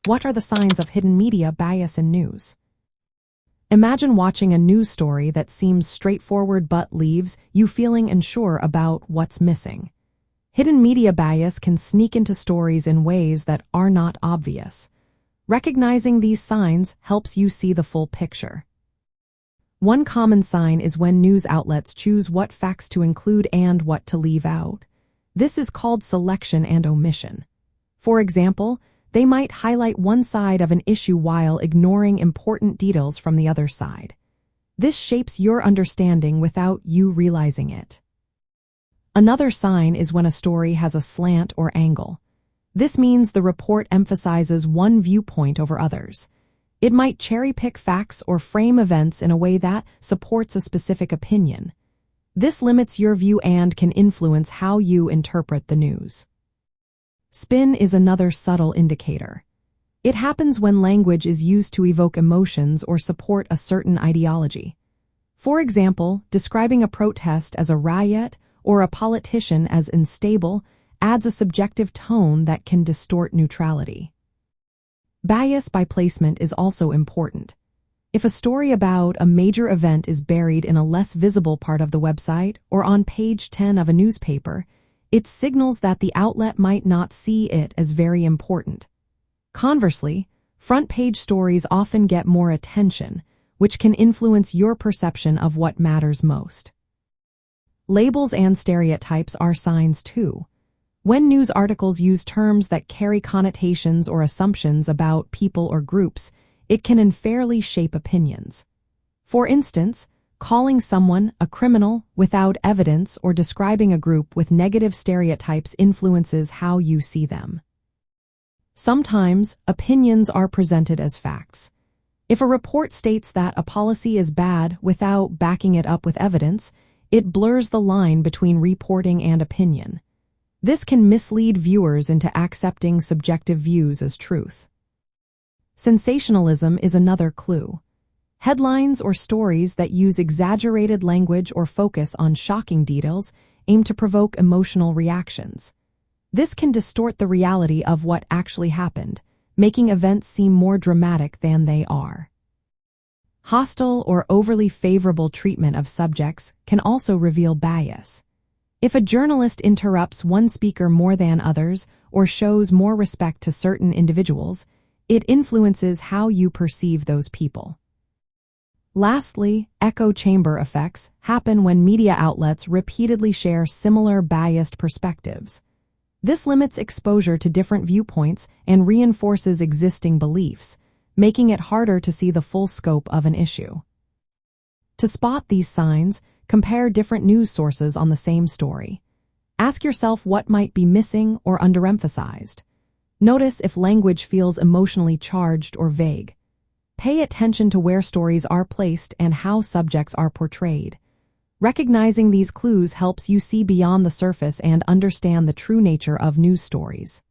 What are the signs of hidden media bias in news? Imagine watching a news story that seems straightforward but leaves you feeling unsure about what's missing. Hidden media bias can sneak into stories in ways that are not obvious. Recognizing these signs helps you see the full picture. One common sign is when news outlets choose what facts to include and what to leave out. This is called selection and omission. For example, they might highlight one side of an issue while ignoring important details from the other side. This shapes your understanding without you realizing it. Another sign is when a story has a slant or angle. This means the report emphasizes one viewpoint over others. It might cherry-pick facts or frame events in a way that supports a specific opinion. This limits your view and can influence how you interpret the news. Spin is another subtle indicator. It happens when language is used to evoke emotions or support a certain ideology. For example, describing a protest as a riot or a politician as unstable adds a subjective tone that can distort neutrality. Bias by placement is also important. If a story about a major event is buried in a less visible part of the website or on page 10 of a newspaper, it signals that the outlet might not see it as very important. Conversely, front-page stories often get more attention, which can influence your perception of what matters most. Labels and stereotypes are signs too. When news articles use terms that carry connotations or assumptions about people or groups, it can unfairly shape opinions. For instance, calling someone a criminal without evidence or describing a group with negative stereotypes influences how you see them. Sometimes, opinions are presented as facts. If a report states that a policy is bad without backing it up with evidence, it blurs the line between reporting and opinion. This can mislead viewers into accepting subjective views as truth. Sensationalism is another clue. Headlines or stories that use exaggerated language or focus on shocking details aim to provoke emotional reactions. This can distort the reality of what actually happened, making events seem more dramatic than they are. Hostile or overly favorable treatment of subjects can also reveal bias. If a journalist interrupts one speaker more than others or shows more respect to certain individuals, it influences how you perceive those people. Lastly, echo chamber effects happen when media outlets repeatedly share similar biased perspectives. This limits exposure to different viewpoints and reinforces existing beliefs, making it harder to see the full scope of an issue. To spot these signs, compare different news sources on the same story. Ask yourself what might be missing or underemphasized. Notice if language feels emotionally charged or vague. Pay attention to where stories are placed and how subjects are portrayed. Recognizing these clues helps you see beyond the surface and understand the true nature of news stories.